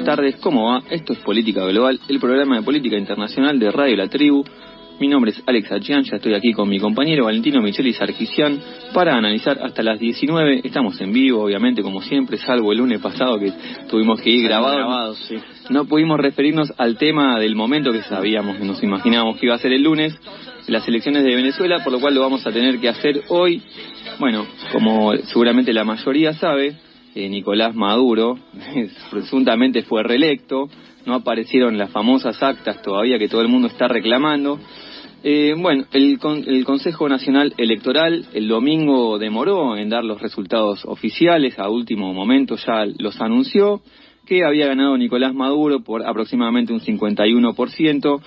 tardes, ¿cómo va? Esto es Política Global, el programa de política internacional de Radio La Tribu. Mi nombre es Alex Achian, ya estoy aquí con mi compañero Valentino Micheli Sarkisian para analizar hasta las 19. Estamos en vivo, obviamente, como siempre, salvo el lunes pasado que tuvimos que ir grabados. Sí. No pudimos referirnos al tema del momento que sabíamos, que nos imaginábamos que iba a ser el lunes, las elecciones de Venezuela, por lo cual lo vamos a tener que hacer hoy. Bueno, como seguramente la mayoría sabe, Nicolás Maduro presuntamente fue reelecto, no aparecieron las famosas actas todavía que todo el mundo está reclamando. Bueno, el Consejo Nacional Electoral el domingo demoró en dar los resultados oficiales, a último momento ya los anunció, que había ganado Nicolás Maduro por aproximadamente un 51%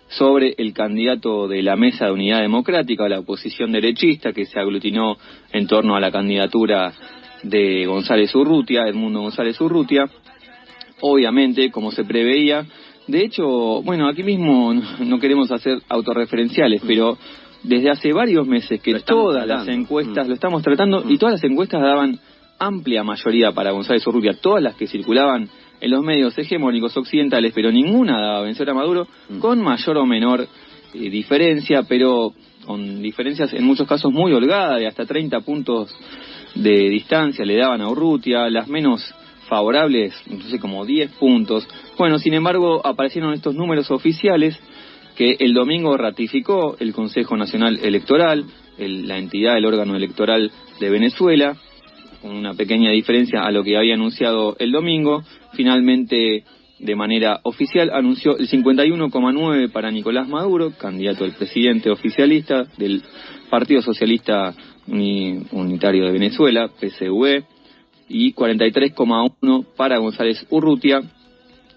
sobre el candidato de la Mesa de Unidad Democrática, la oposición derechista, que se aglutinó en torno a la candidatura de González Urrutia, Edmundo González Urrutia. Obviamente, como se preveía, de hecho, bueno, aquí mismo no queremos hacer autorreferenciales, pero desde hace varios meses que todas las encuestas, lo estamos tratando, y todas las encuestas daban amplia mayoría para González Urrutia, todas las que circulaban en los medios hegemónicos occidentales, pero ninguna daba vencedor a Maduro, con mayor o menor diferencia, pero con diferencias en muchos casos muy holgadas, de hasta 30 puntos de distancia le daban a Urrutia, las menos favorables, no sé, como 10 puntos. Bueno, sin embargo, aparecieron estos números oficiales que el domingo ratificó el Consejo Nacional Electoral, la entidad del órgano electoral de Venezuela, con una pequeña diferencia a lo que había anunciado el domingo. Finalmente, de manera oficial, anunció el 51,9 para Nicolás Maduro, candidato al presidente oficialista del Partido Socialista Unitario de Venezuela, PSUV, y 43,1 para González Urrutia.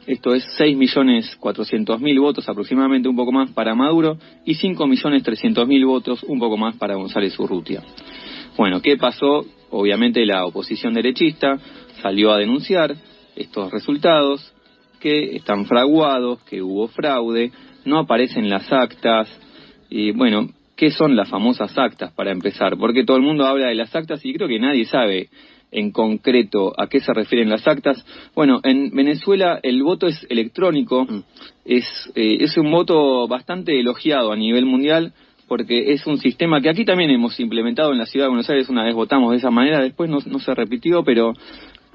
Esto es 6.400.000 votos, aproximadamente, un poco más para Maduro, y 5.300.000 votos, un poco más para González Urrutia. Bueno, ¿qué pasó? Obviamente la oposición derechista salió a denunciar estos resultados, que están fraguados, que hubo fraude, no aparecen las actas, y bueno, ¿qué son las famosas actas para empezar? Porque todo el mundo habla de las actas y creo que nadie sabe en concreto a qué se refieren las actas. Bueno, en Venezuela el voto es electrónico, es un voto bastante elogiado a nivel mundial, porque es un sistema que aquí también hemos implementado en la ciudad de Buenos Aires. Una vez votamos de esa manera, después no se repitió, pero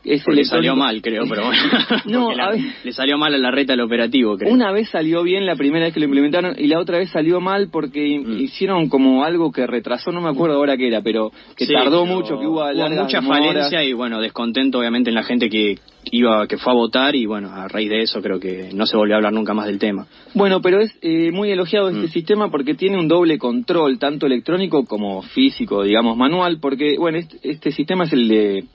le salió mal, creo, pero bueno. No, le salió mal a la reta el operativo, creo. Una vez salió bien la primera vez que lo implementaron, y la otra vez salió mal porque hicieron como algo que retrasó, no me acuerdo ahora qué era, pero que tardó mucho, que hubo mucha falencia y bueno, descontento obviamente en la gente que fue a votar, y bueno, a raíz de eso creo que no se volvió a hablar nunca más del tema. Bueno, pero es muy elogiado este sistema porque tiene un doble control, tanto electrónico como físico, digamos, manual, porque bueno, este sistema es el de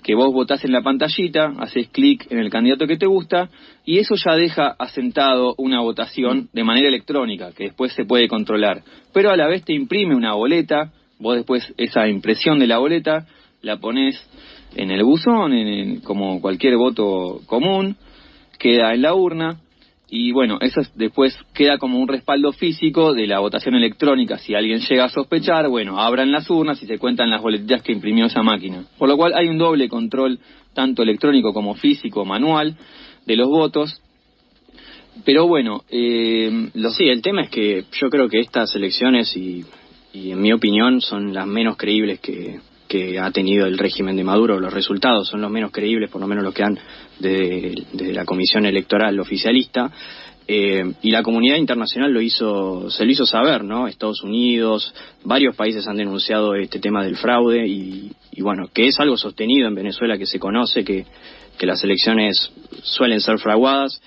que vos votás en la pantallita, haces clic en el candidato que te gusta, y eso ya deja asentado una votación de manera electrónica, que después se puede controlar. Pero a la vez te imprime una boleta, vos después esa impresión de la boleta la ponés en el buzón, como cualquier voto común, queda en la urna, y bueno, eso después queda como un respaldo físico de la votación electrónica. Si alguien llega a sospechar, bueno, abran las urnas y se cuentan las boletitas que imprimió esa máquina. Por lo cual hay un doble control, tanto electrónico como manual, de los votos. Pero bueno, sí, el tema es que yo creo que estas elecciones, y en mi opinión, son las menos creíbles que ha tenido el régimen de Maduro. Los resultados son los menos creíbles, por lo menos los que dan desde la Comisión Electoral oficialista, y la comunidad internacional se lo hizo saber, ¿no? Estados Unidos, varios países han denunciado este tema del fraude, y bueno, que es algo sostenido en Venezuela, que se conoce que las elecciones suelen ser fraguadas.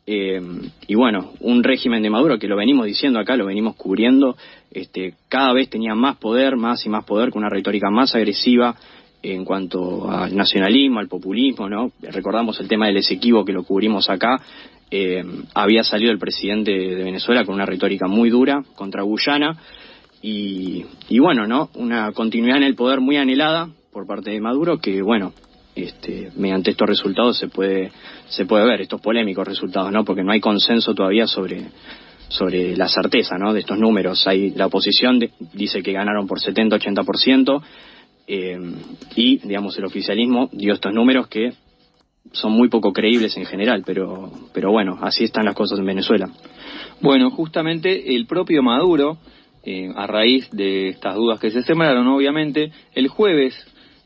Y bueno, un régimen de Maduro, que lo venimos diciendo acá, lo venimos cubriendo, cada vez tenía más y más poder, con una retórica más agresiva en cuanto al nacionalismo, al populismo, ¿no? Recordamos el tema del Esequibo, que lo cubrimos acá. Había salido el presidente de Venezuela con una retórica muy dura contra Guyana, y bueno, ¿no? Una continuidad en el poder muy anhelada por parte de Maduro, que bueno, mediante estos resultados se puede ver estos polémicos resultados, ¿no? Porque no hay consenso todavía sobre la certeza, ¿no? De estos números. La oposición dice que ganaron por 70-80%, y digamos el oficialismo dio estos números que son muy poco creíbles en general, pero bueno, así están las cosas en Venezuela. Bueno, justamente el propio Maduro, a raíz de estas dudas que se sembraron, obviamente, el jueves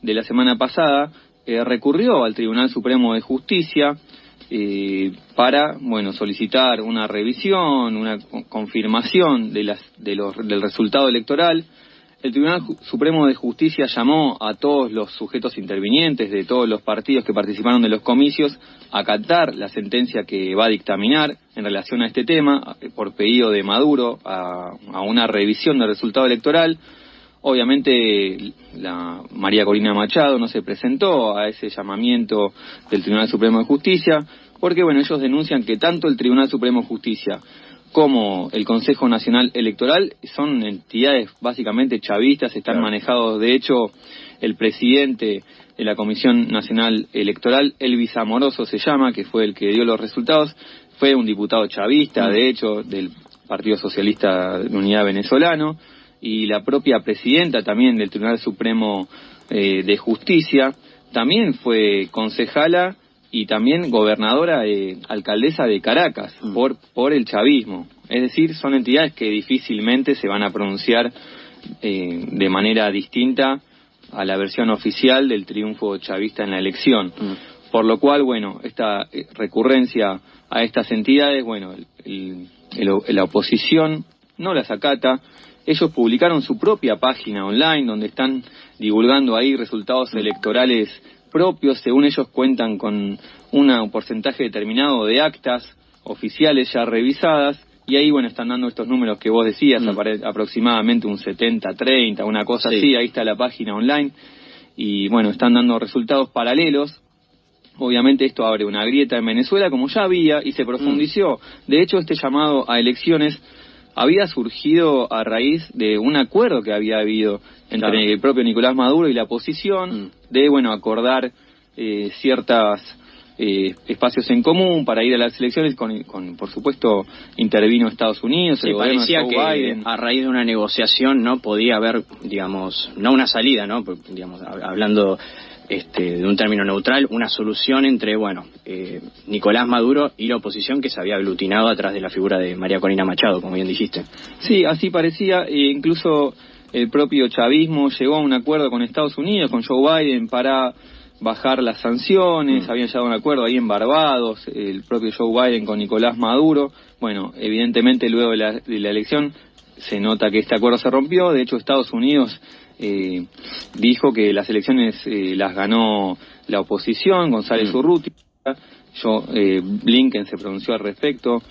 de la semana pasada recurrió al Tribunal Supremo de Justicia para, bueno, solicitar una revisión, una confirmación del resultado electoral. El Tribunal Supremo de Justicia llamó a todos los sujetos intervinientes de todos los partidos que participaron de los comicios a acatar la sentencia que va a dictaminar en relación a este tema, por pedido de Maduro, a una revisión del resultado electoral. Obviamente la María Corina Machado no se presentó a ese llamamiento del Tribunal Supremo de Justicia, porque bueno, ellos denuncian que tanto el Tribunal Supremo de Justicia como el Consejo Nacional Electoral son entidades básicamente chavistas, están manejados, de hecho, el presidente de la Comisión Nacional Electoral, Elvis Amoroso se llama, que fue el que dio los resultados, fue un diputado chavista, de hecho, del Partido Socialista de Unidad Venezolano, y la propia presidenta también del Tribunal Supremo de Justicia, también fue concejala y también gobernadora, alcaldesa de Caracas, por el chavismo. Es decir, son entidades que difícilmente se van a pronunciar de manera distinta a la versión oficial del triunfo chavista en la elección. Por lo cual, bueno, esta recurrencia a estas entidades, bueno, la oposición no las acata. Ellos publicaron su propia página online donde están divulgando ahí resultados electorales propios. Según ellos cuentan con un porcentaje determinado de actas oficiales ya revisadas, y ahí bueno, están dando estos números que vos decías, aproximadamente un 70-30, una cosa así. Ahí está la página online, y bueno, están dando resultados paralelos. Obviamente esto abre una grieta en Venezuela, como ya había, y se profundizó. De hecho, este llamado a elecciones había surgido a raíz de un acuerdo que había habido entre el propio Nicolás Maduro y la oposición, de bueno, acordar ciertos espacios en común para ir a las elecciones, con por supuesto intervino Estados Unidos. Sí, parecía que Biden, a raíz de una negociación no podía haber, digamos, no una salida, ¿no? Digamos, hablando de un término neutral, una solución entre, bueno, Nicolás Maduro y la oposición, que se había aglutinado atrás de la figura de María Corina Machado, como bien dijiste. Sí, así parecía. Incluso el propio chavismo llegó a un acuerdo con Estados Unidos, con Joe Biden, para bajar las sanciones. Habían llegado a un acuerdo ahí en Barbados, el propio Joe Biden con Nicolás Maduro. Bueno, evidentemente luego de la elección se nota que este acuerdo se rompió. De hecho, Estados Unidos dijo que las elecciones las ganó la oposición, González Urrutia. Blinken se pronunció al respecto,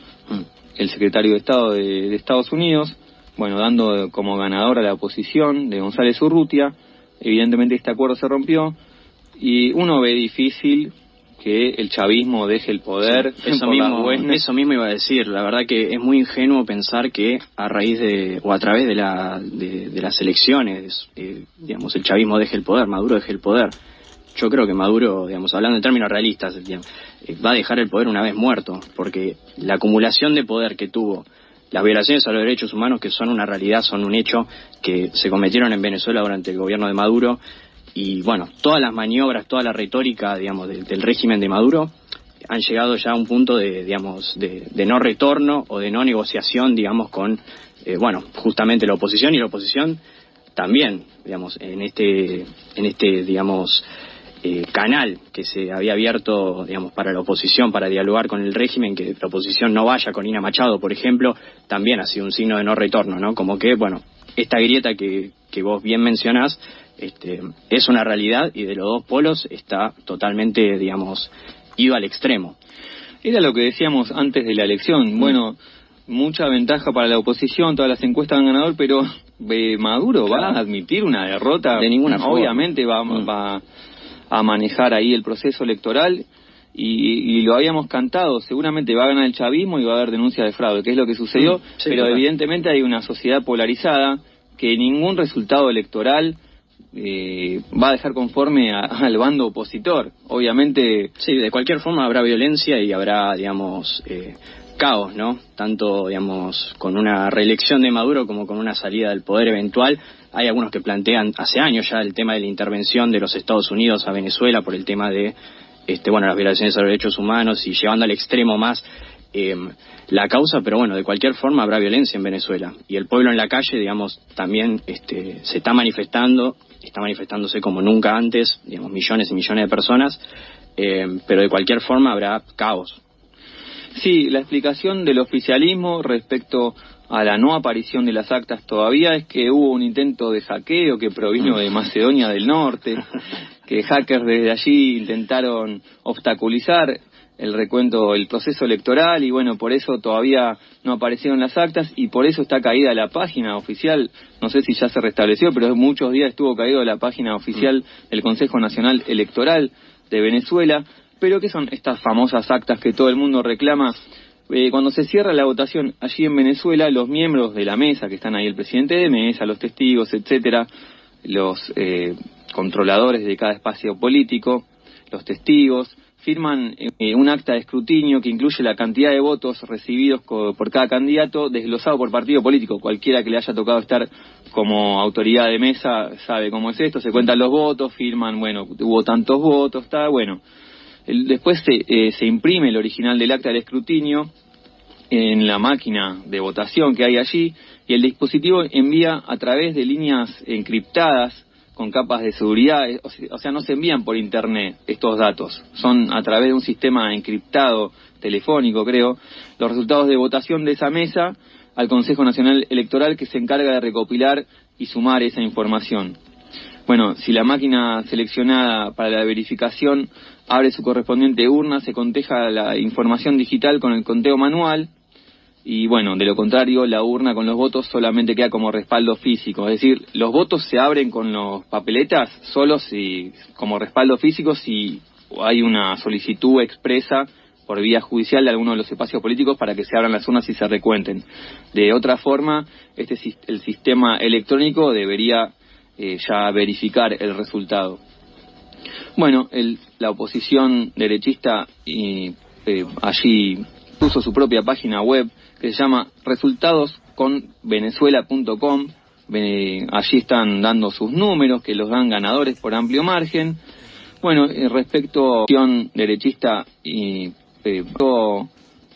el secretario de Estado de Estados Unidos, bueno, dando como ganador a la oposición de González Urrutia. Evidentemente este acuerdo se rompió y uno ve difícil que el chavismo deje el poder. Eso mismo iba a decir. La verdad que es muy ingenuo pensar que a raíz o a través de las elecciones, digamos, el chavismo deje el poder, Maduro deje el poder. Yo creo que Maduro, digamos, hablando en términos realistas, va a dejar el poder una vez muerto, porque la acumulación de poder que tuvo, las violaciones a los derechos humanos, que son una realidad, son un hecho que se cometieron en Venezuela durante el gobierno de Maduro. Y bueno, todas las maniobras, toda la retórica, digamos, del régimen de Maduro han llegado ya a un punto de no retorno o de no negociación, digamos, con, justamente la oposición, y la oposición también, digamos, en este digamos, canal que se había abierto, digamos, para la oposición, para dialogar con el régimen, que la oposición no vaya con Corina Machado, por ejemplo, también ha sido un signo de no retorno, ¿no? Como que, bueno, esta grieta que vos bien mencionás, es una realidad, y de los dos polos está totalmente, digamos, ido al extremo. Era lo que decíamos antes de la elección. Bueno, mucha ventaja para la oposición, todas las encuestas dan ganador, pero Maduro va a admitir una derrota. De ninguna forma. Obviamente va a manejar ahí el proceso electoral, y lo habíamos cantado, seguramente va a ganar el chavismo y va a haber denuncia de fraude, que es lo que sucedió, pero evidentemente hay una sociedad polarizada que ningún resultado electoral va a dejar conforme al bando opositor. Obviamente. Sí, de cualquier forma habrá violencia y habrá, digamos, caos, ¿no? Tanto, digamos, con una reelección de Maduro como con una salida del poder eventual. Hay algunos que plantean hace años ya el tema de la intervención de los Estados Unidos a Venezuela por el tema de las violaciones a los derechos humanos y llevando al extremo más la causa, pero bueno, de cualquier forma habrá violencia en Venezuela. Y el pueblo en la calle, digamos, también se está manifestándose como nunca antes, digamos, millones y millones de personas, pero de cualquier forma habrá caos. Sí, la explicación del oficialismo respecto a la no aparición de las actas todavía es que hubo un intento de hackeo que provino de Macedonia del Norte, que hackers desde allí intentaron obstaculizar el proceso electoral y bueno, por eso todavía no aparecieron las actas y por eso está caída la página oficial. No sé si ya se restableció, pero muchos días estuvo caído la página oficial del Consejo Nacional Electoral de Venezuela. Pero ¿qué son estas famosas actas que todo el mundo reclama? Cuando se cierra la votación allí en Venezuela, los miembros de la mesa, que están ahí el presidente de mesa, los testigos, etcétera, los controladores de cada espacio político, los testigos, firman un acta de escrutinio que incluye la cantidad de votos recibidos por cada candidato, desglosado por partido político. Cualquiera que le haya tocado estar como autoridad de mesa sabe cómo es esto, se cuentan los votos, firman, bueno, hubo tantos votos, está bueno. Después se imprime el original del acta del escrutinio en la máquina de votación que hay allí y el dispositivo envía a través de líneas encriptadas con capas de seguridad, o sea, no se envían por internet estos datos, son a través de un sistema encriptado telefónico, creo, los resultados de votación de esa mesa al Consejo Nacional Electoral que se encarga de recopilar y sumar esa información. Bueno, si la máquina seleccionada para la verificación abre su correspondiente urna, se conteja la información digital con el conteo manual y bueno, de lo contrario, la urna con los votos solamente queda como respaldo físico. Es decir, los votos se abren con los papeletas solo si, como respaldo físico, si hay una solicitud expresa por vía judicial de alguno de los espacios políticos para que se abran las urnas y se recuenten. De otra forma, el sistema electrónico debería ya verificar el resultado. Bueno, la oposición derechista allí puso su propia página web que se llama resultadosconvenezuela.com. Allí están dando sus números que los dan ganadores por amplio margen. Bueno, respecto a la oposición derechista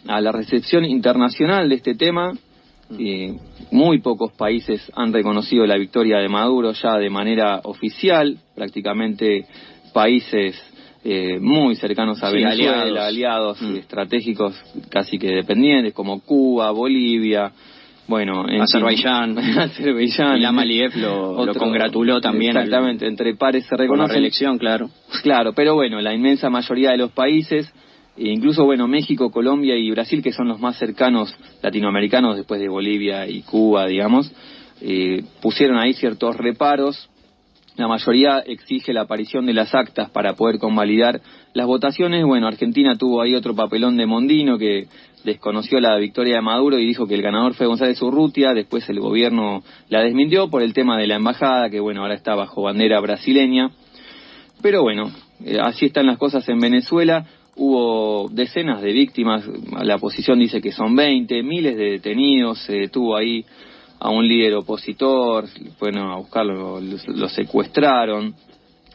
a la recepción internacional de este tema, muy pocos países han reconocido la victoria de Maduro ya de manera oficial, prácticamente países muy cercanos a Venezuela, aliados estratégicos casi que dependientes como Cuba, Bolivia, bueno, Azerbaiyán, Ilham Aliyev lo congratuló también. Exactamente, entre pares se reconoce la reelección, claro, pero bueno, la inmensa mayoría de los países, incluso bueno, México, Colombia y Brasil, que son los más cercanos latinoamericanos después de Bolivia y Cuba, digamos, pusieron ahí ciertos reparos. La mayoría exige la aparición de las actas para poder convalidar las votaciones. Bueno, Argentina tuvo ahí otro papelón de Mondino que desconoció la victoria de Maduro y dijo que el ganador fue González Urrutia. Después el gobierno la desmintió por el tema de la embajada, que bueno, ahora está bajo bandera brasileña. Pero bueno, así están las cosas en Venezuela. Hubo decenas de víctimas, la oposición dice que son 20, miles de detenidos, se detuvo ahí a un líder opositor, fueron a buscarlo, lo secuestraron.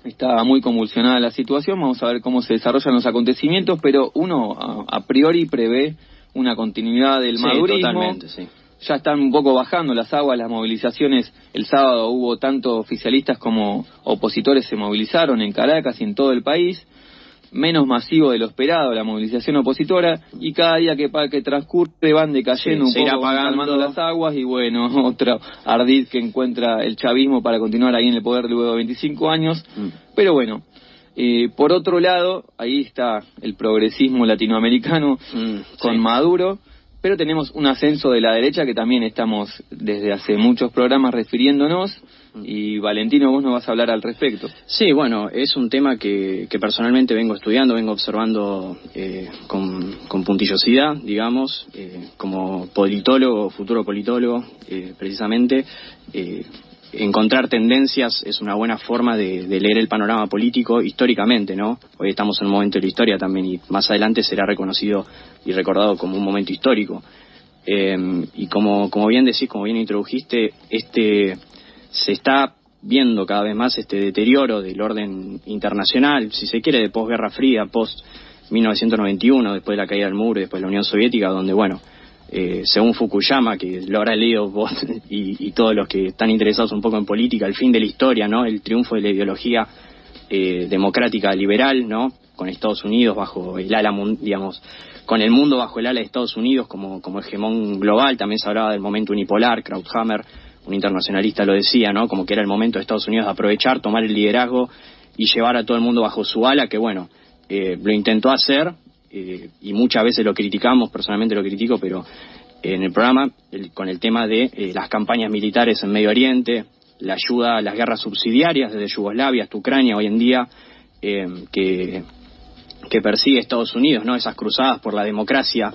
Estaba muy convulsionada la situación, vamos a ver cómo se desarrollan los acontecimientos, pero uno a priori prevé una continuidad del madurismo. Totalmente, sí. Ya están un poco bajando las aguas, las movilizaciones. El sábado hubo tanto oficialistas como opositores se movilizaron en Caracas y en todo el país. Menos masivo de lo esperado la movilización opositora y cada día que transcurre van decayendo un poco, van calmando las aguas y bueno, otro ardid que encuentra el chavismo para continuar ahí en el poder luego de 25 años. Pero bueno, por otro lado, ahí está el progresismo latinoamericano con Maduro, pero tenemos un ascenso de la derecha que también estamos desde hace muchos programas refiriéndonos. Y Valentino, vos nos vas a hablar al respecto. Sí, bueno, es un tema que personalmente vengo estudiando, vengo observando con puntillosidad, digamos, como politólogo, futuro politólogo, precisamente. Encontrar tendencias es una buena forma de leer el panorama político históricamente, ¿no? Hoy estamos en un momento de la historia también y más adelante será reconocido y recordado como un momento histórico. Y como bien decís, como bien introdujiste, se está viendo cada vez más este deterioro del orden internacional, si se quiere, de posguerra fría, post 1991, después de la caída del muro y después de la Unión Soviética, donde, bueno, según Fukuyama, que lo habrá leído vos y todos los que están interesados un poco en política, el fin de la historia, ¿no? El triunfo de la ideología democrática liberal, ¿no? Con Estados Unidos bajo el ala, digamos, con el mundo bajo el ala de Estados Unidos como hegemón global. También se hablaba del momento unipolar. Krauthammer, un internacionalista, lo decía, ¿no? Como que era el momento de Estados Unidos de aprovechar, tomar el liderazgo y llevar a todo el mundo bajo su ala, que bueno, lo intentó hacer, y muchas veces lo criticamos, personalmente lo critico, pero en el programa, con el tema de las campañas militares en Medio Oriente, la ayuda a las guerras subsidiarias desde Yugoslavia hasta Ucrania hoy en día, que persigue Estados Unidos, ¿no? Esas cruzadas por la democracia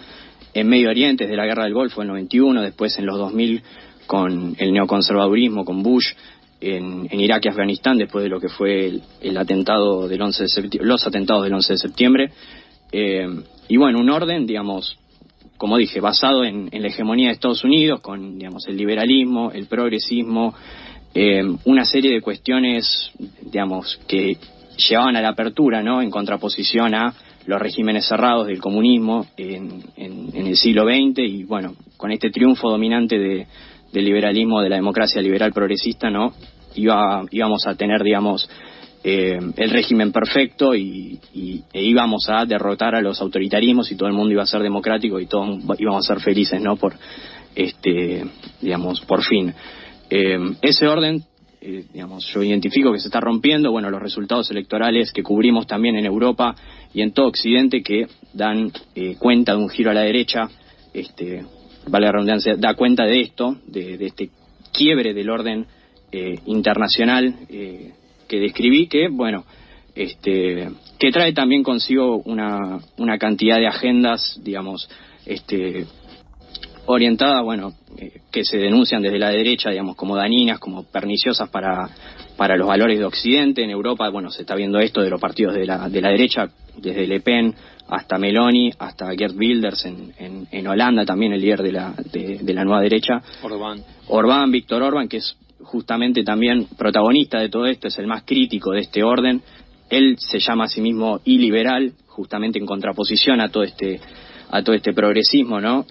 en Medio Oriente, desde la Guerra del Golfo en el 91, después en los 2000 con el neoconservadurismo, con Bush, en Irak y Afganistán, después de lo que fue el atentado del 11 de septiembre, los atentados del 11 de septiembre. Y bueno, un orden, digamos, como dije, basado en la hegemonía de Estados Unidos, con, digamos, el liberalismo, el progresismo, una serie de cuestiones, digamos, que llevaban a la apertura, ¿no? En contraposición a los regímenes cerrados del comunismo en el siglo XX, y bueno, con este triunfo dominante del liberalismo, de la democracia liberal progresista, ¿no? Íbamos a tener, digamos, el régimen perfecto e íbamos a derrotar a los autoritarismos y todo el mundo iba a ser democrático y todos íbamos a ser felices, ¿no? Digamos, por fin. Ese orden, digamos, yo identifico que se está rompiendo. Bueno, los resultados electorales que cubrimos también en Europa y en todo Occidente, que dan cuenta de un giro a la derecha, vale la redundancia, da cuenta de esto, de este quiebre del orden internacional que describí, que bueno, que trae también consigo una cantidad de agendas, digamos, orientadas, bueno, que se denuncian desde la derecha, digamos, como dañinas, como perniciosas para los valores de Occidente. En Europa, bueno, se está viendo esto de los partidos de la derecha, desde Le Pen hasta Meloni, hasta Geert Wilders en Holanda, también el líder de la nueva derecha. Víctor Orbán, que es justamente también protagonista de todo esto, es el más crítico de este orden. Él se llama a sí mismo iliberal, justamente en contraposición a todo este progresismo, ¿no?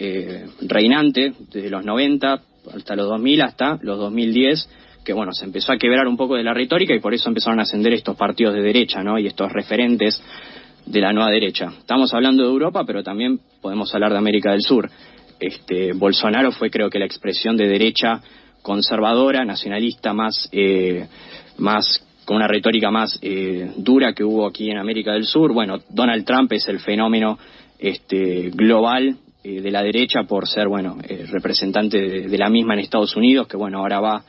Reinante desde los 90 hasta los 2000 hasta los 2010, que bueno, se empezó a quebrar un poco de la retórica y por eso empezaron a ascender estos partidos de derecha, ¿no? Y estos referentes de la nueva derecha. Estamos hablando de Europa, pero también podemos hablar de América del Sur. Bolsonaro fue, creo que, la expresión de derecha conservadora, nacionalista, más con una retórica más dura que hubo aquí en América del Sur. Bueno, Donald Trump es el fenómeno global de la derecha por ser, bueno, representante de la misma en Estados Unidos, que bueno, ahora va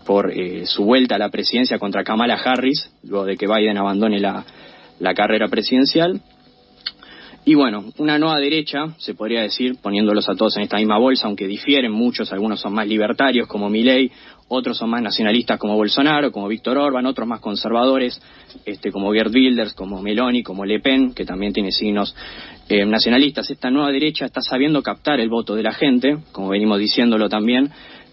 por su vuelta a la presidencia contra Kamala Harris, luego de que Biden abandone la carrera presidencial. Y bueno, una nueva derecha, se podría decir, poniéndolos a todos en esta misma bolsa, aunque difieren muchos, algunos son más libertarios como Milei, otros son más nacionalistas como Bolsonaro, como Víctor Orbán, otros más conservadores, como Geert Wilders, como Meloni, como Le Pen, que también tiene signos nacionalistas. Esta nueva derecha está sabiendo captar el voto de la gente, como venimos diciéndolo también,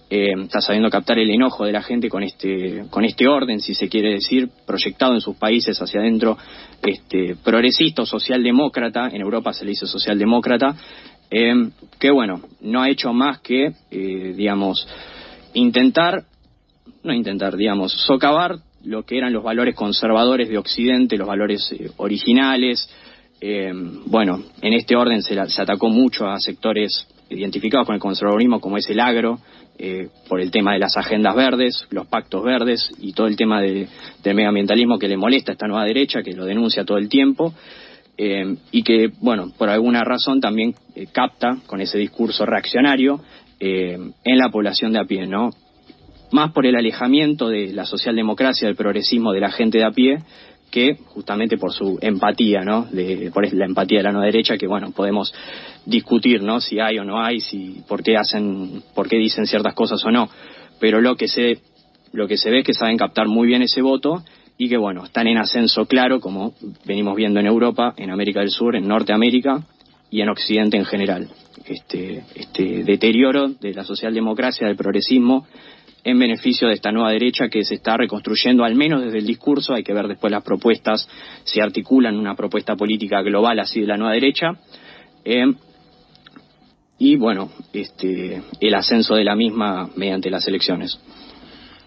está sabiendo captar el enojo de la gente con este orden, si se quiere decir, proyectado en sus países hacia adentro, progresista o socialdemócrata. En Europa se le dice socialdemócrata, que bueno, no ha hecho más que, digamos, socavar lo que eran los valores conservadores de Occidente, los valores originales. Bueno, en este orden se atacó mucho a sectores identificados con el conservadurismo, como es el agro, por el tema de las agendas verdes, los pactos verdes y todo el tema del medioambientalismo que le molesta a esta nueva derecha, que lo denuncia todo el tiempo, y que, bueno, por alguna razón también capta con ese discurso reaccionario en la población de a pie, ¿no? Más por el alejamiento de la socialdemocracia, del progresismo de la gente de a pie, que justamente por su empatía, ¿no? Por la empatía de la nueva derecha, que bueno, podemos discutir, ¿no? Si hay o no hay, por qué dicen ciertas cosas o no. Pero lo que se ve es que saben captar muy bien ese voto y que bueno, están en ascenso claro, como venimos viendo en Europa, en América del Sur, en Norteamérica y en Occidente en general. Este deterioro de la socialdemocracia, del progresismo, en beneficio de esta nueva derecha que se está reconstruyendo, al menos desde el discurso. Hay que ver después las propuestas, se articulan una propuesta política global así de la nueva derecha. Y bueno, el ascenso de la misma mediante las elecciones.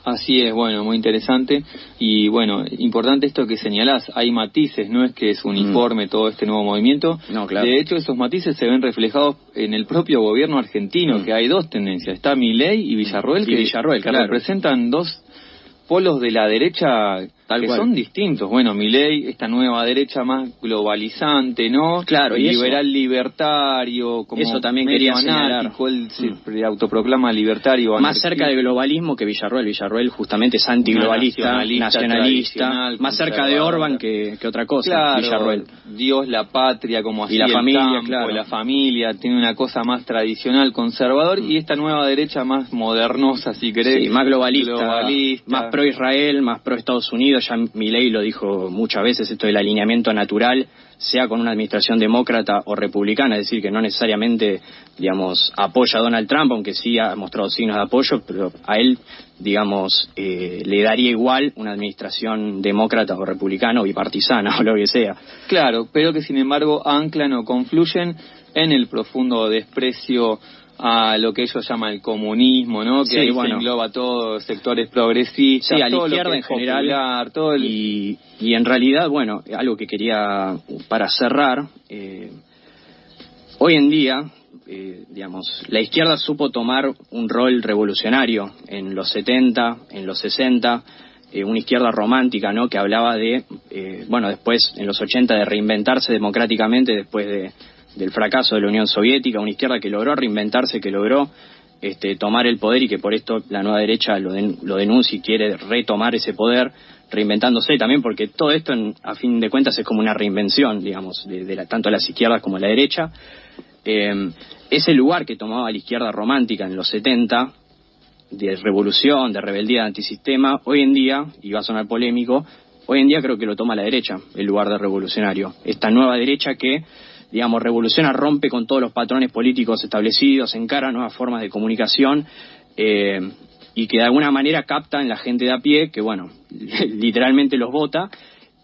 Así es, bueno, muy interesante. Y bueno, importante esto que señalás, hay matices, no es que es uniforme todo este nuevo movimiento. No, claro. De hecho, esos matices se ven reflejados en el propio gobierno argentino, que hay dos tendencias, está Milei y Villarroel, que claro, representan dos polos de la derecha que son distintos. Bueno, Milei, esta nueva derecha más globalizante, ¿no? Claro, y liberal libertario, como eso también quería señalar. Él se autoproclama libertario. Más cerca del globalismo que Villarroel. Villarroel justamente es antiglobalista, nacionalista, más cerca de Orbán que otra cosa. Claro, Villarroel. Dios, la patria, como así y la familia, campo, claro. La familia, tiene una cosa más tradicional, conservador, y esta nueva derecha más modernosa, si querés. Sí, más globalista, más pro Israel, más pro Estados Unidos. Ya Milei lo dijo muchas veces, esto del alineamiento natural, sea con una administración demócrata o republicana, es decir, que no necesariamente, digamos, apoya a Donald Trump, aunque sí ha mostrado signos de apoyo, pero a él, digamos, le daría igual una administración demócrata o republicana o bipartisana o lo que sea. Claro, pero que sin embargo anclan o confluyen en el profundo desprecio a lo que ellos llaman el comunismo, ¿no? Que sí, ahí bueno, se engloba todos sectores progresistas, sí, a la todo izquierda lo que en general, popular, todo el... y en realidad, bueno, algo que quería para cerrar, hoy en día, digamos, la izquierda supo tomar un rol revolucionario en los 70, en los 60, una izquierda romántica, ¿no? Que hablaba de, bueno, después en los 80 de reinventarse democráticamente después del fracaso de la Unión Soviética, una izquierda que logró reinventarse, que logró tomar el poder y que por esto la nueva derecha lo denuncia y quiere retomar ese poder, reinventándose también, porque todo esto a fin de cuentas es como una reinvención, digamos, de tanto las izquierdas como la derecha. Ese lugar que tomaba la izquierda romántica en los 70, de revolución, de rebeldía, de antisistema, hoy en día, y va a sonar polémico, hoy en día creo que lo toma la derecha, el lugar de revolucionario. Esta nueva derecha que, digamos, revoluciona, rompe con todos los patrones políticos establecidos, encara nuevas formas de comunicación, y que de alguna manera capta en la gente de a pie, que bueno, literalmente los vota,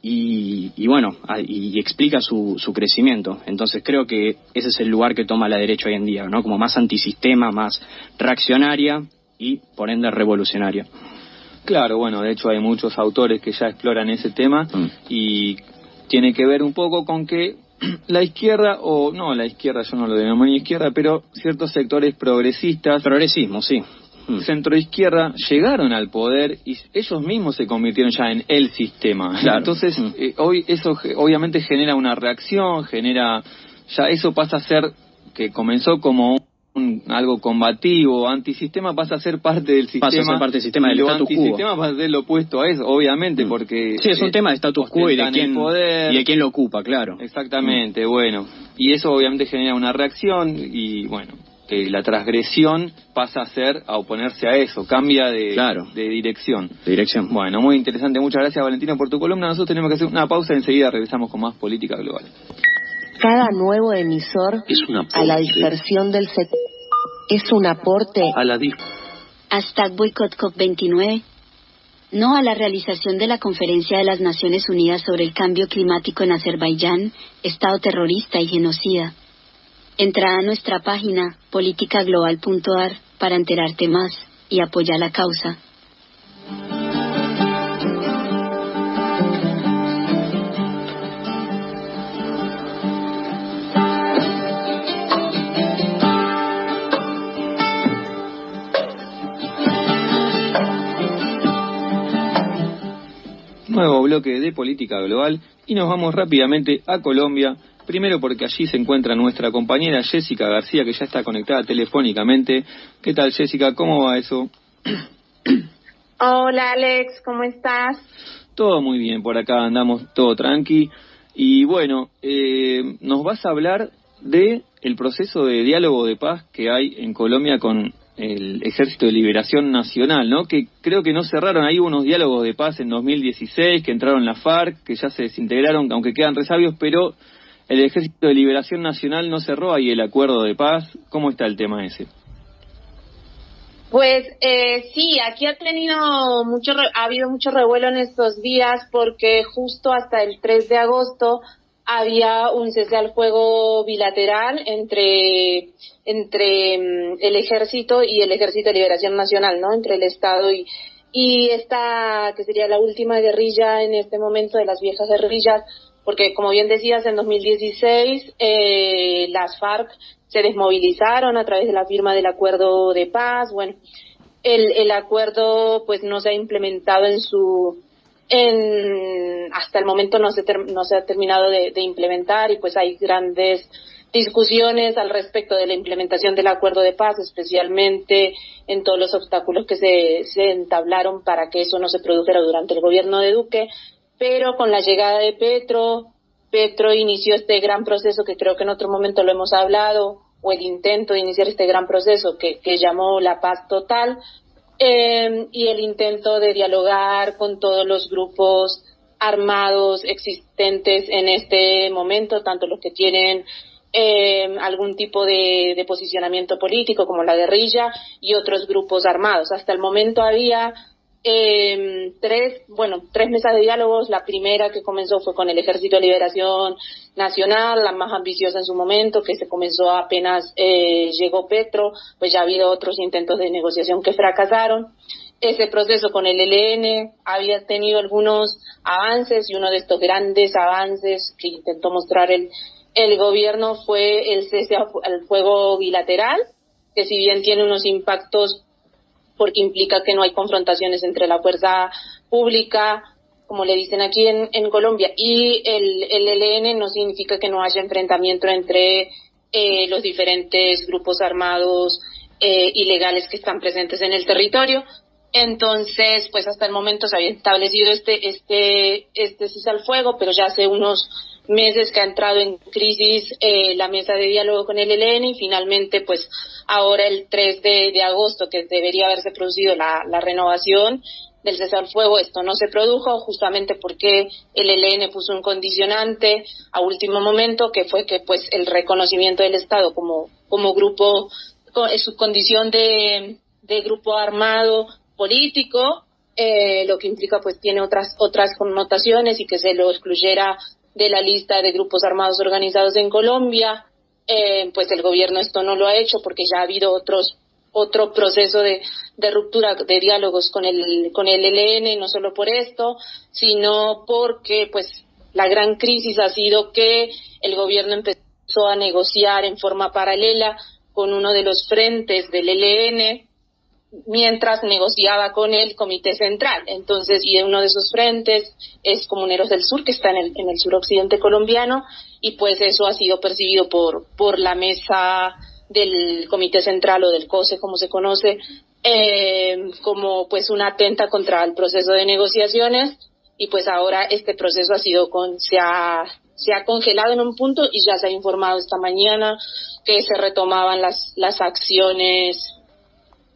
y bueno, y explica su crecimiento. Entonces creo que ese es el lugar que toma la derecha hoy en día, ¿no? Como más antisistema, más reaccionaria y por ende revolucionaria. Claro, bueno, de hecho hay muchos autores que ya exploran ese tema y tiene que ver un poco con que la izquierda, o no, la izquierda yo no lo denomino izquierda, pero ciertos sectores progresistas, progresismo, sí, centroizquierda, llegaron al poder y ellos mismos se convirtieron ya en el sistema. Claro. Entonces, hoy eso obviamente genera una reacción, ya eso pasa a ser, que comenzó como algo combativo, antisistema, pasa a ser parte del sistema. Pasa a ser parte del sistema del status quo. Antisistema pasa a ser lo opuesto a eso, obviamente, porque... Sí, es un tema de status quo y de quién lo ocupa, claro. Exactamente, bueno. Y eso obviamente genera una reacción y, bueno, que la transgresión pasa a oponerse a eso, cambia de dirección. De dirección. Bueno, muy interesante. Muchas gracias, Valentino, por tu columna. Nosotros tenemos que hacer una pausa y enseguida regresamos con más política global. Cada nuevo emisor es un a la dispersión del sector es un aporte a la #boicot COP29. No a la realización de la Conferencia de las Naciones Unidas sobre el Cambio Climático en Azerbaiyán, Estado terrorista y genocida. Entra a nuestra página politicaglobal.ar para enterarte más y apoyar la causa. Nuevo bloque de política global y nos vamos rápidamente a Colombia, primero porque allí se encuentra nuestra compañera Jessica García, que ya está conectada telefónicamente. ¿Qué tal, Jessica? ¿Cómo va eso? Hola, Alex, ¿cómo estás? Todo muy bien, por acá andamos todo tranqui. Y bueno, nos vas a hablar de el proceso de diálogo de paz que hay en Colombia con el Ejército de Liberación Nacional, ¿no? Que creo que no cerraron, ahí unos diálogos de paz en 2016, que entraron las FARC, que ya se desintegraron, aunque quedan resabios, pero el Ejército de Liberación Nacional no cerró ahí el acuerdo de paz. ¿Cómo está el tema ese? Pues sí, aquí ha habido mucho revuelo en estos días porque justo hasta el 3 de agosto había un cese al fuego bilateral entre el Ejército y el Ejército de Liberación Nacional, ¿no? Entre el Estado y esta que sería la última guerrilla en este momento de las viejas guerrillas, porque como bien decías, en 2016 las FARC se desmovilizaron a través de la firma del acuerdo de paz. Bueno, el acuerdo pues no se ha implementado hasta el momento no se ha terminado de implementar, y pues hay grandes discusiones al respecto de la implementación del acuerdo de paz, especialmente en todos los obstáculos que se entablaron para que eso no se produjera durante el gobierno de Duque. Pero con la llegada de Petro inició este gran proceso que creo que en otro momento lo hemos hablado, o el intento de iniciar este gran proceso que llamó la paz total, y el intento de dialogar con todos los grupos armados existentes en este momento, tanto los que tienen algún tipo de posicionamiento político como la guerrilla y otros grupos armados. Hasta el momento había tres mesas de diálogos. La primera que comenzó fue con el Ejército de Liberación Nacional, la más ambiciosa en su momento, que se comenzó apenas llegó Petro. Pues ya ha habido otros intentos de negociación que fracasaron. Ese proceso con el ELN había tenido algunos avances, y uno de estos grandes avances que intentó mostrar el gobierno fue el cese al fuego bilateral, que si bien tiene unos impactos porque implica que no hay confrontaciones entre la fuerza pública, como le dicen aquí en Colombia, y el ELN, no significa que no haya enfrentamiento entre los diferentes grupos armados ilegales que están presentes en el territorio. Entonces, pues hasta el momento se había establecido este cese al fuego, pero ya hace unos meses que ha entrado en crisis la mesa de diálogo con el ELN, y finalmente pues ahora el 3 de agosto, que debería haberse producido la renovación del cese al fuego, esto no se produjo justamente porque el ELN puso un condicionante a último momento, que fue que pues el reconocimiento del Estado como grupo, en su condición de grupo armado político, lo que implica pues tiene otras connotaciones, y que se lo excluyera de la lista de grupos armados organizados en Colombia. Pues el gobierno esto no lo ha hecho porque ya ha habido otro proceso de ruptura de diálogos con el ELN, no solo por esto, sino porque pues la gran crisis ha sido que el gobierno empezó a negociar en forma paralela con uno de los frentes del ELN, mientras negociaba con el Comité Central. Entonces, y uno de esos frentes es Comuneros del Sur, que está en el suroccidente colombiano, y pues eso ha sido percibido por la mesa del Comité Central, o del COSE como se conoce, como pues una atenta contra el proceso de negociaciones. Y pues ahora este proceso se ha congelado en un punto, y ya se ha informado esta mañana que se retomaban las acciones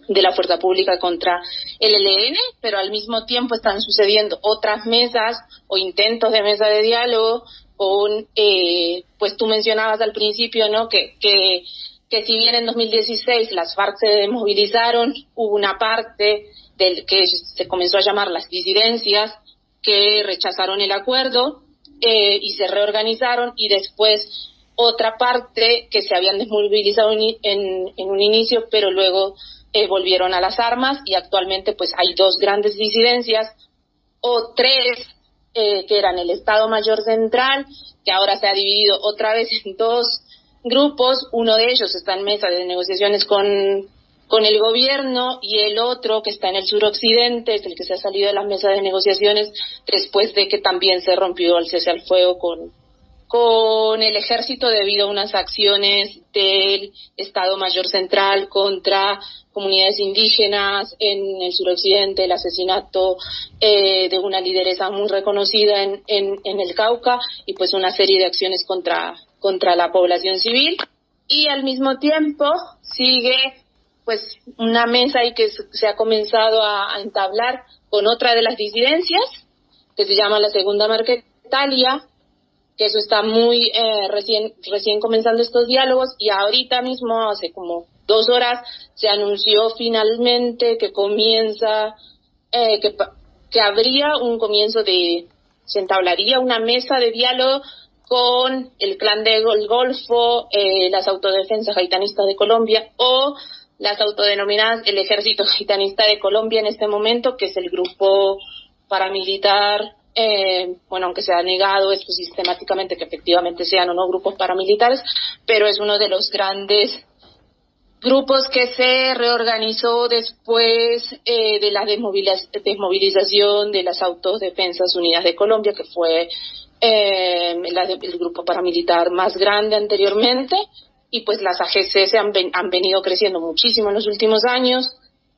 de la fuerza pública contra el ELN, pero al mismo tiempo están sucediendo otras mesas o intentos de mesa de diálogo con, pues tú mencionabas al principio, ¿no? Que si bien en 2016 las FARC se desmovilizaron, hubo una parte del que se comenzó a llamar las disidencias, que rechazaron el acuerdo y se reorganizaron, y después otra parte que se habían desmovilizado en un inicio, pero luego volvieron a las armas, y actualmente pues hay dos grandes disidencias, o tres, que eran el Estado Mayor Central, que ahora se ha dividido otra vez en dos grupos. Uno de ellos está en mesa de negociaciones con el gobierno, y el otro, que está en el suroccidente, es el que se ha salido de las mesas de negociaciones después de que también se rompió el cese al fuego con el ejército debido a unas acciones del Estado Mayor Central contra comunidades indígenas en el suroccidente, el asesinato de una lideresa muy reconocida en el Cauca, y pues una serie de acciones contra la población civil. Y al mismo tiempo sigue pues una mesa ahí que se ha comenzado a entablar con otra de las disidencias, que se llama la Segunda Marquetalia, que eso está muy recién comenzando estos diálogos, y ahorita mismo, hace como 2 horas se anunció finalmente que comienza, que habría un comienzo se entablaría una mesa de diálogo con el Clan del Golfo, las autodefensas gaitanistas de Colombia o las autodenominadas el Ejército Gaitanista de Colombia en este momento, que es el grupo paramilitar, aunque se ha negado esto sistemáticamente que efectivamente sean o no grupos paramilitares, pero es uno de los grandes grupos que se reorganizó después de la desmovilización de las Autodefensas Unidas de Colombia, que fue el grupo paramilitar más grande anteriormente, y pues las AGC han venido creciendo muchísimo en los últimos años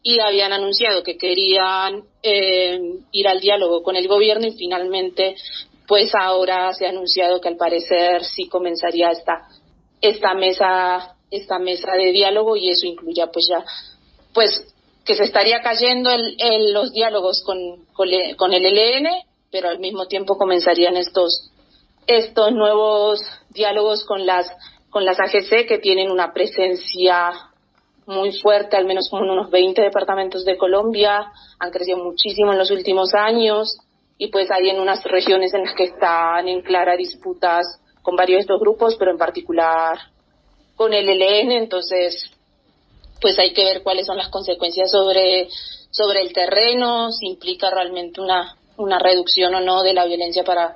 y habían anunciado que querían ir al diálogo con el gobierno, y finalmente pues ahora se ha anunciado que al parecer sí comenzaría esta mesa de diálogo, y eso incluya pues que se estaría cayendo los diálogos con el ELN, pero al mismo tiempo comenzarían estos nuevos diálogos con las AGC, que tienen una presencia muy fuerte, al menos como en unos 20 departamentos de Colombia, han crecido muchísimo en los últimos años, y pues hay en unas regiones en las que están en clara disputas con varios de estos grupos, pero en particular con el ELN. Entonces pues hay que ver cuáles son las consecuencias sobre el terreno, si implica realmente una reducción o no de la violencia para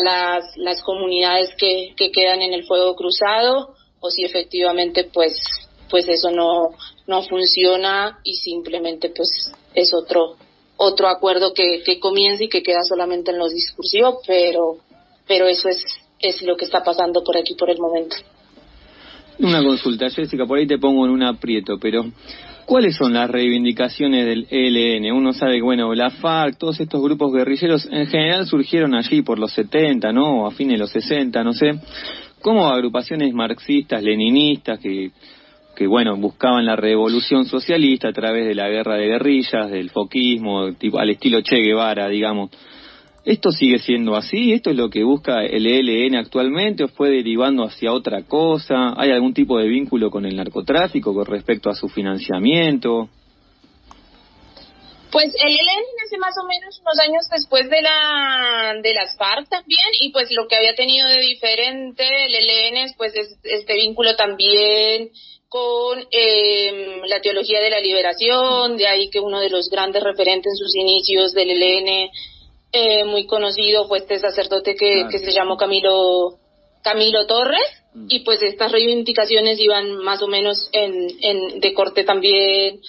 las comunidades que quedan en el fuego cruzado, o si efectivamente pues eso no funciona y simplemente pues es otro acuerdo que comienza y que queda solamente en los discursivos, pero eso es lo que está pasando por aquí por el momento. Una consulta, Jessica, por ahí te pongo en un aprieto, pero ¿cuáles son las reivindicaciones del ELN? Uno sabe que, la FARC, todos estos grupos guerrilleros, en general surgieron allí por los 70, ¿no? O a fines de los 60, no sé. Como agrupaciones marxistas, leninistas, que buscaban la revolución socialista a través de la guerra de guerrillas, del foquismo, tipo al estilo Che Guevara, digamos. ¿Esto sigue siendo así? ¿Esto es lo que busca el ELN actualmente o fue derivando hacia otra cosa? ¿Hay algún tipo de vínculo con el narcotráfico con respecto a su financiamiento? Pues el ELN nace más o menos unos años después de las FARC también, y pues lo que había tenido de diferente el ELN pues es este vínculo también con la teología de la liberación, de ahí que uno de los grandes referentes en sus inicios del ELN, muy conocido, fue este sacerdote que se llamó Camilo Torres, y pues estas reivindicaciones iban más o menos de corte también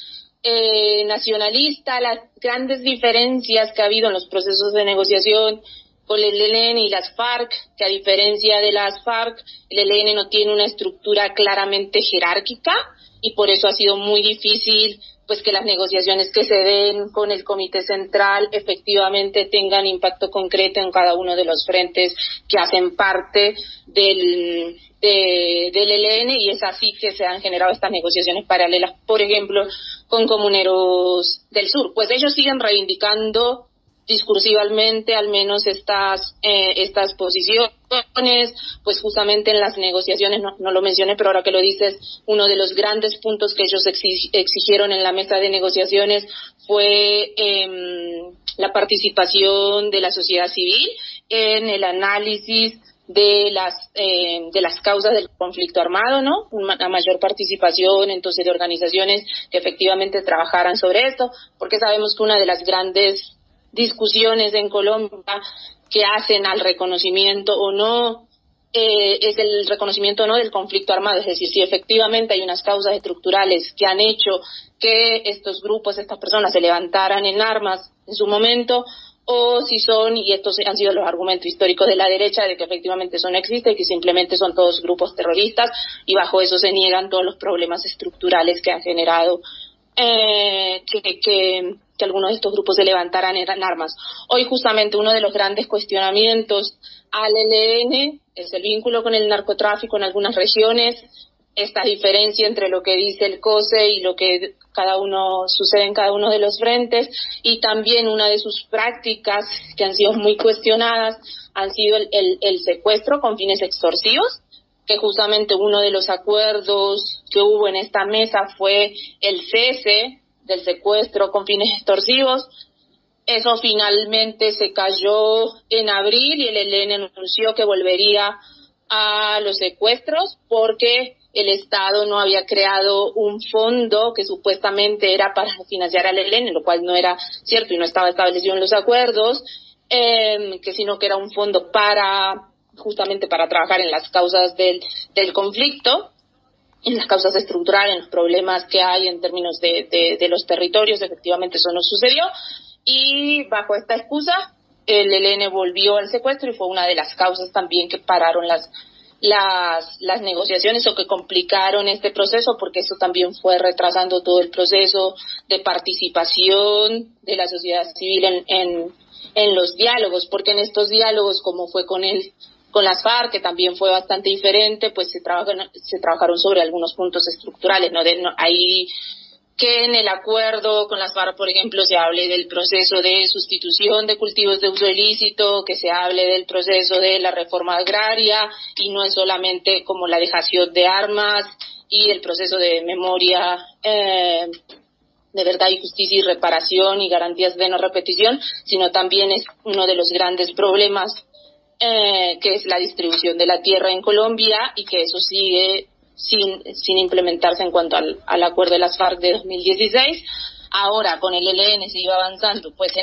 nacionalista. Las grandes diferencias que ha habido en los procesos de negociación con el ELN y las FARC, que a diferencia de las FARC, el ELN no tiene una estructura claramente jerárquica, y por eso ha sido muy difícil pues que las negociaciones que se den con el Comité Central efectivamente tengan impacto concreto en cada uno de los frentes que hacen parte del ELN, y es así que se han generado estas negociaciones paralelas, por ejemplo, con Comuneros del Sur. Pues ellos siguen reivindicando discursivamente al menos estas posiciones, pues justamente en las negociaciones, no lo mencioné, pero ahora que lo dices, uno de los grandes puntos que ellos exigieron en la mesa de negociaciones fue la participación de la sociedad civil en el análisis de las causas del conflicto armado, ¿no? Una mayor participación entonces de organizaciones que efectivamente trabajaran sobre esto, porque sabemos que una de las grandes discusiones en Colombia que hacen al reconocimiento o no es el reconocimiento o no del conflicto armado, es decir, si efectivamente hay unas causas estructurales que han hecho que estos grupos, estas personas se levantaran en armas en su momento, o si son, y estos han sido los argumentos históricos de la derecha, de que efectivamente eso no existe y que simplemente son todos grupos terroristas, y bajo eso se niegan todos los problemas estructurales que han generado que algunos de estos grupos se levantaran en armas. Hoy justamente uno de los grandes cuestionamientos al ELN es el vínculo con el narcotráfico en algunas regiones, esta diferencia entre lo que dice el COSE y lo que sucede en cada uno de los frentes, y también una de sus prácticas que han sido muy cuestionadas han sido el secuestro con fines extorsivos, que justamente uno de los acuerdos que hubo en esta mesa fue el cese del secuestro con fines extorsivos. Eso finalmente se cayó en abril y el ELN anunció que volvería a los secuestros porque el Estado no había creado un fondo que supuestamente era para financiar al ELN, lo cual no era cierto y no estaba establecido en los acuerdos, sino que era un fondo justamente para trabajar en las causas del conflicto, en las causas estructurales, en los problemas que hay en términos de los territorios. Efectivamente eso no sucedió. Y bajo esta excusa, el ELN volvió al secuestro y fue una de las causas también que pararon las negociaciones o que complicaron este proceso, porque eso también fue retrasando todo el proceso de participación de la sociedad civil en los diálogos, porque en estos diálogos, como fue con las FARC, que también fue bastante diferente, pues se trabajaron sobre algunos puntos estructurales, ahí que en el acuerdo con las FARC, por ejemplo, se hable del proceso de sustitución de cultivos de uso ilícito, que se hable del proceso de la reforma agraria, y no es solamente como la dejación de armas y el proceso de memoria de verdad y justicia y reparación y garantías de no repetición, sino también es uno de los grandes problemas que es la distribución de la tierra en Colombia, y que eso sigue sin implementarse en cuanto al acuerdo de las FARC de 2016. Ahora con el ELN se iba avanzando pues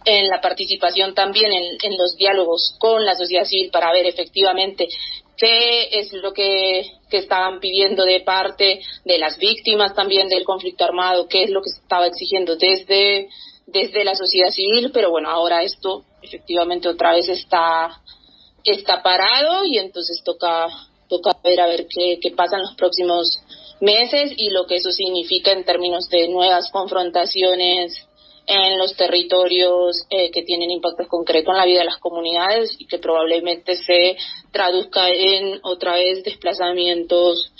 en la participación también en los diálogos con la sociedad civil para ver efectivamente qué es lo que estaban pidiendo de parte de las víctimas también del conflicto armado, qué es lo que se estaba exigiendo desde la sociedad civil. Pero bueno, ahora esto efectivamente otra vez está parado, y entonces toca ver a ver qué pasa en los próximos meses y lo que eso significa en términos de nuevas confrontaciones en los territorios que tienen impactos concretos en la vida de las comunidades, y que probablemente se traduzca en otra vez desplazamientos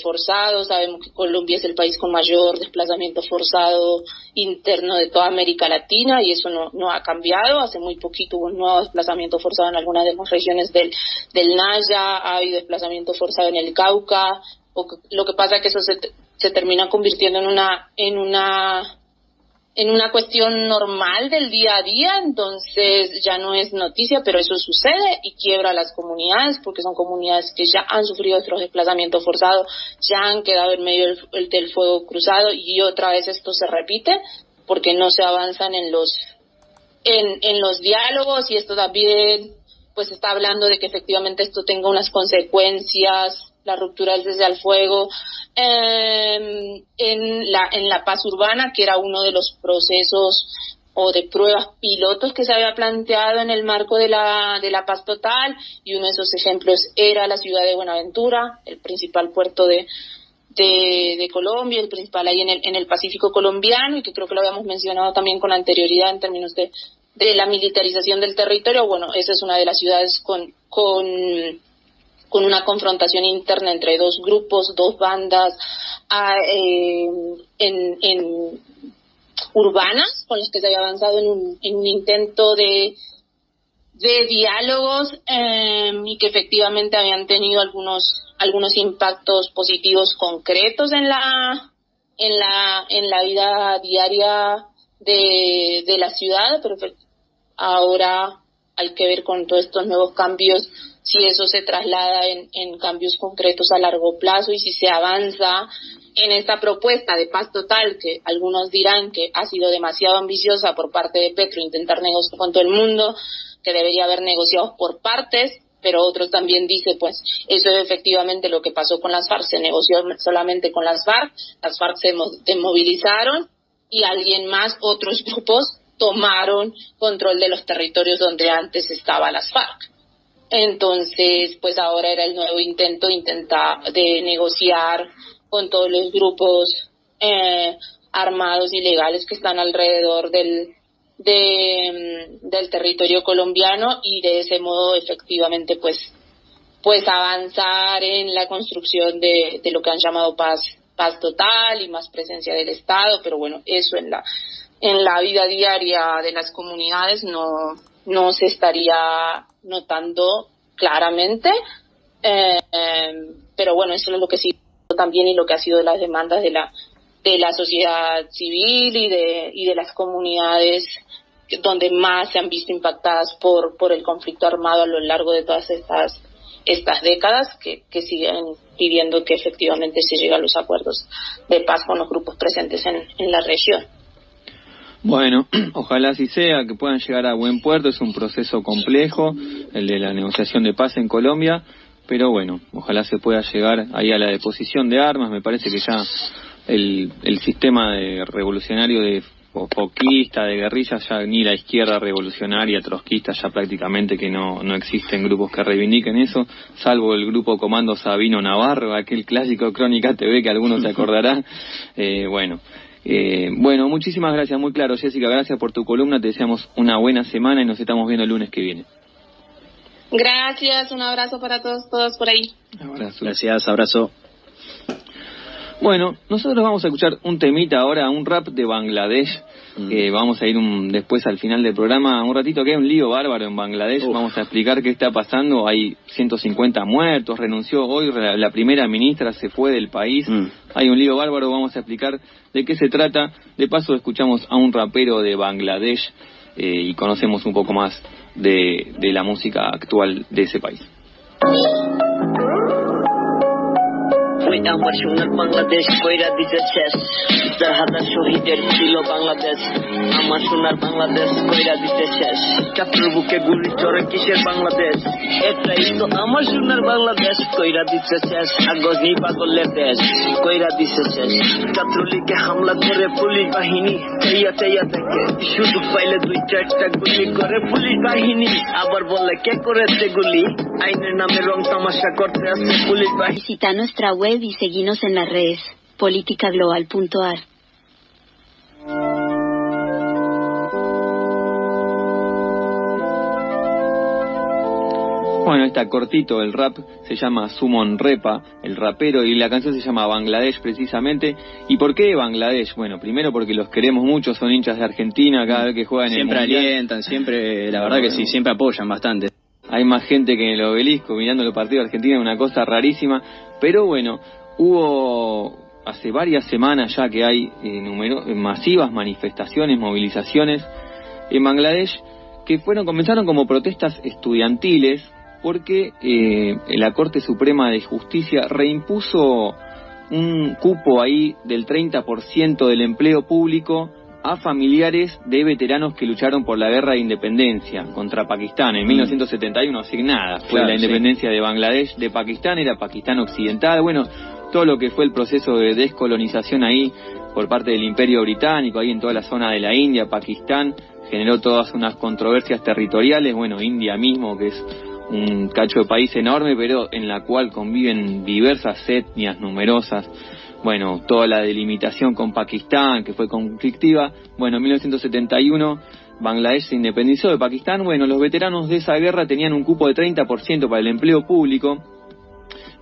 forzados. Sabemos que Colombia es el país con mayor desplazamiento forzado interno de toda América Latina, y eso no ha cambiado. Hace muy poquito hubo un nuevo desplazamiento forzado en algunas de las regiones del Naya, ha habido desplazamiento forzado en el Cauca. Lo que pasa es que eso se termina convirtiendo en una cuestión normal del día a día, entonces ya no es noticia, pero eso sucede y quiebra a las comunidades, porque son comunidades que ya han sufrido otros desplazamientos forzados, ya han quedado en medio del fuego cruzado, y otra vez esto se repite porque no se avanzan en los diálogos. Y esto también pues está hablando de que efectivamente esto tenga unas consecuencias, la ruptura del cese al fuego, en la paz urbana, que era uno de los procesos o de pruebas pilotos que se había planteado en el marco de la paz total, y uno de esos ejemplos era la ciudad de Buenaventura, el principal puerto de Colombia, el principal ahí en el Pacífico colombiano, y que creo que lo habíamos mencionado también con anterioridad en términos de la militarización del territorio. Bueno, esa es una de las ciudades con una confrontación interna entre dos grupos, dos bandas urbanas, con las que se había avanzado en un intento de diálogos, y que efectivamente habían tenido algunos impactos positivos concretos en la vida diaria de la ciudad. Pero ahora hay que ver con todos estos nuevos cambios si eso se traslada en cambios concretos a largo plazo, y si se avanza en esta propuesta de paz total, que algunos dirán que ha sido demasiado ambiciosa por parte de Petro intentar negociar con todo el mundo, que debería haber negociados por partes, pero otros también dicen, pues eso es efectivamente lo que pasó con las FARC, se negoció solamente con las FARC se desmovilizaron, y otros grupos tomaron control de los territorios donde antes estaba las FARC. Entonces, pues ahora era el nuevo intento de negociar con todos los grupos armados ilegales que están alrededor del territorio colombiano, y de ese modo efectivamente pues avanzar en la construcción de lo que han llamado paz total y más presencia del Estado. Pero bueno, eso en la vida diaria de las comunidades no se estaría notando claramente, pero bueno, eso es lo que sí también y lo que ha sido las demandas de la sociedad civil y de las comunidades donde más se han visto impactadas por el conflicto armado a lo largo de todas estas décadas, que siguen pidiendo que efectivamente se llegue a los acuerdos de paz con los grupos presentes en la región. Bueno, ojalá así sea, que puedan llegar a buen puerto. Es un proceso complejo, el de la negociación de paz en Colombia, pero bueno, ojalá se pueda llegar ahí a la deposición de armas. Me parece que ya el sistema revolucionario de foquista, de guerrillas, ya ni la izquierda revolucionaria, trotskista, ya prácticamente que no existen grupos que reivindiquen eso, salvo el grupo Comando Sabino Navarro, aquel clásico Crónica TV que algunos se acordarán. Bueno, muchísimas gracias, muy claro, Jessica, gracias por tu columna, te deseamos una buena semana y nos estamos viendo el lunes que viene. Gracias, un abrazo para todos por ahí. Abrazo. Gracias, abrazo. Bueno, nosotros vamos a escuchar un temita ahora, un rap de Bangladesh. Vamos a ir después al final del programa, un ratito, que hay un lío bárbaro en Bangladesh. Vamos a explicar qué está pasando. Hay 150 muertos, renunció hoy la primera ministra, se fue del país. Hay un lío bárbaro, vamos a explicar de qué se trata. De paso escuchamos a un rapero de Bangladesh y conocemos un poco más de la música actual de ese país. ওই আমার সোনার বাংলাদেশ কইরা দিতে শেষ ৪,০০০ শহীদের ছিল বাংলাদেশ আমার সোনার বাংলাদেশ কইরা দিতে শেষ ছাত্রের বুকে গুলি চড়ে কিসের বাংলাদেশ এটাই তো আমার সোনার বাংলাদেশ কইরা দিতে শেষ আগনি পাগলের দেশ কইরা দিতে শেষ ছাত্রলীগে হামলা করে পুলিশ বাহিনী চাইয়া দেখে সুযোগ পাইলে ২-৪টা গুলি করে পুলিশ বাহিনী আবার বলে কে করেছে গুলি আইনের নামে রং তামাশা করতে আছে পুলিশ বাহিনী। Visita nuestra web y seguinos en las redes politicaglobal.ar. Bueno, está cortito el rap, se llama Sumon Repa, el rapero, y la canción se llama Bangladesh precisamente. ¿Y por qué Bangladesh? Bueno, primero porque los queremos mucho, son hinchas de Argentina, cada vez que juegan en el Mundial. Siempre alientan, siempre, la verdad que sí, siempre apoyan bastante. Hay más gente que en el Obelisco mirando los partidos de Argentina, una cosa rarísima, pero bueno, hubo hace varias semanas ya que hay masivas manifestaciones, movilizaciones en Bangladesh que comenzaron como protestas estudiantiles porque la Corte Suprema de Justicia reimpuso un cupo ahí del 30% del empleo público a familiares de veteranos que lucharon por la guerra de independencia contra Pakistán en 1971, asignada fue la independencia de Bangladesh de Pakistán, era Pakistán occidental, bueno, todo lo que fue el proceso de descolonización ahí por parte del Imperio Británico, ahí en toda la zona de la India, Pakistán, generó todas unas controversias territoriales, bueno, India mismo, que es un cacho de país enorme, pero en la cual conviven diversas etnias numerosas. Bueno, toda la delimitación con Pakistán, que fue conflictiva. Bueno, en 1971 Bangladesh se independizó de Pakistán. Bueno, los veteranos de esa guerra tenían un cupo de 30% para el empleo público,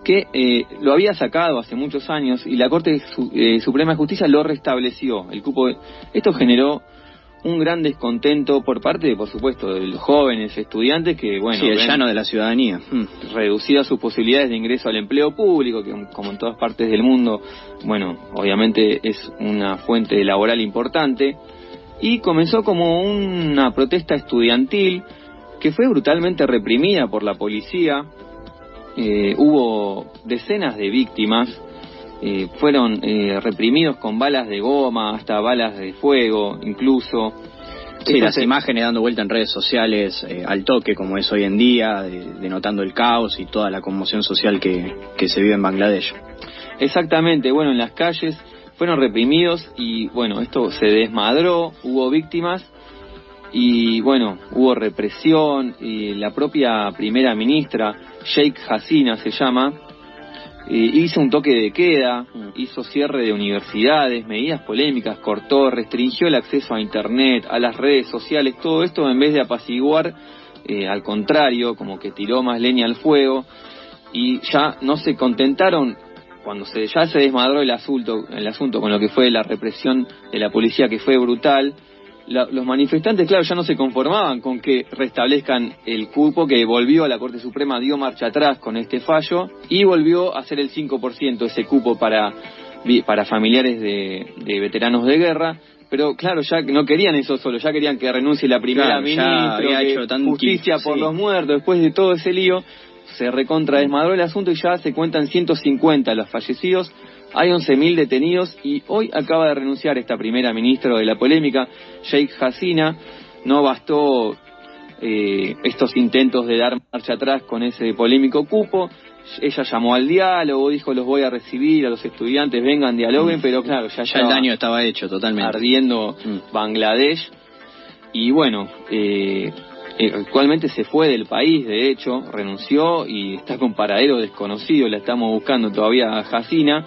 que lo había sacado hace muchos años, y la Corte Suprema de Justicia lo restableció. El cupo esto generó un gran descontento por parte, por supuesto, de los jóvenes estudiantes que, bueno, sí, el llano de la ciudadanía, reducidas sus posibilidades de ingreso al empleo público, que como en todas partes del mundo, bueno, obviamente es una fuente laboral importante, y comenzó como una protesta estudiantil que fue brutalmente reprimida por la policía. Hubo decenas de víctimas, fueron reprimidos con balas de goma, hasta balas de fuego, incluso. Sí, las imágenes dando vuelta en redes sociales al toque, como es hoy en día, denotando el caos y toda la conmoción social que se vive en Bangladesh. Exactamente, bueno, en las calles fueron reprimidos y, bueno, esto se desmadró, hubo víctimas y, bueno, hubo represión, y la propia primera ministra, Sheikh Hasina se llama, hizo un toque de queda, hizo cierre de universidades, medidas polémicas, cortó, restringió el acceso a internet, a las redes sociales, todo esto en vez de apaciguar, al contrario, como que tiró más leña al fuego, y ya no se contentaron, cuando ya se desmadró el asunto con lo que fue la represión de la policía, que fue brutal. los manifestantes, claro, ya no se conformaban con que restablezcan el cupo, que volvió a la Corte Suprema, dio marcha atrás con este fallo y volvió a hacer el 5% ese cupo para familiares de veteranos de guerra. Pero claro, ya no querían eso solo, ya querían que renuncie la primera ministra, justicia por los muertos. Después de todo ese lío, se recontra desmadró el asunto y ya se cuentan 150 los fallecidos. Hay 11.000 detenidos y hoy acaba de renunciar esta primera ministra de la polémica, Sheikh Hasina. No bastó estos intentos de dar marcha atrás con ese polémico cupo. Ella llamó al diálogo, dijo los voy a recibir a los estudiantes, vengan, dialoguen, pero claro, ya el daño estaba hecho totalmente. Ardiendo Bangladesh. Y bueno, actualmente se fue del país, de hecho, renunció y está con paradero desconocido, la estamos buscando todavía a Hasina.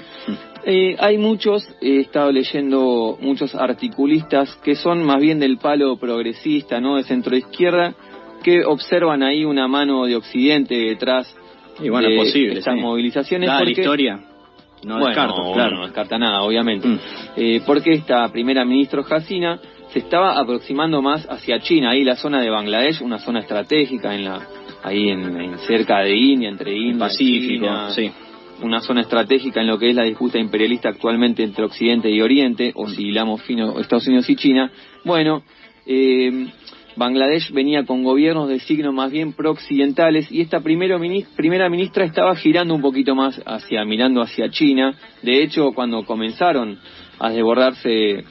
Hay muchos, he estado leyendo muchos articulistas que son más bien del palo progresista, ¿no? De centro izquierda, que observan ahí una mano de Occidente detrás y bueno, de posible, estas movilizaciones. Dada la historia, no descarta nada, obviamente. Porque esta primera ministra Hasina se estaba aproximando más hacia China, ahí la zona de Bangladesh, una zona estratégica ahí en cerca de India, entre India, Pacífico, China, sí. Una zona estratégica en lo que es la disputa imperialista actualmente entre Occidente y Oriente, o si hilamos fino Estados Unidos y China. Bueno, Bangladesh venía con gobiernos de signo más bien pro-occidentales y esta primera ministra estaba girando un poquito más mirando hacia China. De hecho, cuando comenzaron a desbordarse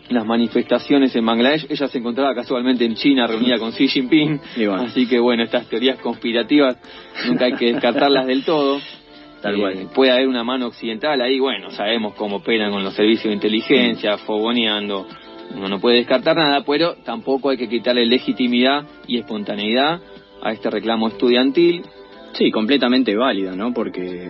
las manifestaciones en Bangladesh, ella se encontraba casualmente en China reunida con Xi Jinping. Bueno. Así que bueno, estas teorías conspirativas nunca hay que descartarlas del todo. Tal cual. Puede haber una mano occidental ahí, bueno, sabemos cómo operan con los servicios de inteligencia, fogoneando. Uno no puede descartar nada, pero tampoco hay que quitarle legitimidad y espontaneidad a este reclamo estudiantil. Sí, completamente válido, ¿no? Porque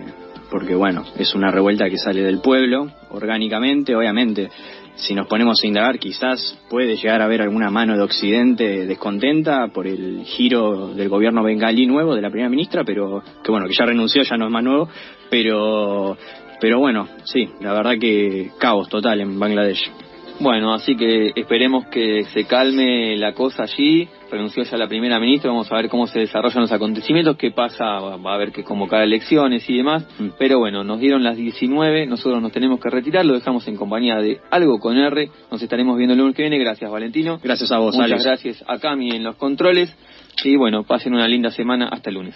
bueno, es una revuelta que sale del pueblo, orgánicamente, obviamente. Si nos ponemos a indagar, quizás puede llegar a haber alguna mano de Occidente descontenta por el giro del gobierno bengalí nuevo de la primera ministra, pero que ya renunció, ya no es más nuevo, pero bueno, sí, la verdad que caos total en Bangladesh. Bueno, así que esperemos que se calme la cosa allí. Renunció ya la primera ministra, vamos a ver cómo se desarrollan los acontecimientos, qué pasa, va a haber que convocar elecciones y demás. Pero bueno, nos dieron las 19, nosotros nos tenemos que retirar, lo dejamos en compañía de Algo con R. Nos estaremos viendo el lunes que viene. Gracias, Valentino. Gracias a vos, Muchas Alex. Gracias a Cami en los controles. Y bueno, pasen una linda semana. Hasta el lunes.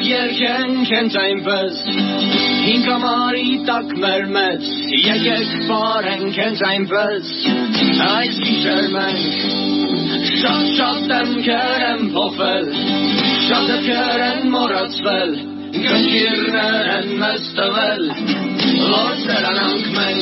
Yerken kentaim bez Hinkamari takmer met Yekek faren kentaim bez Ais kishermen Shatem keren pofel Shatem keren moratsvel Gönskirneren mestavel Lorseran ankmen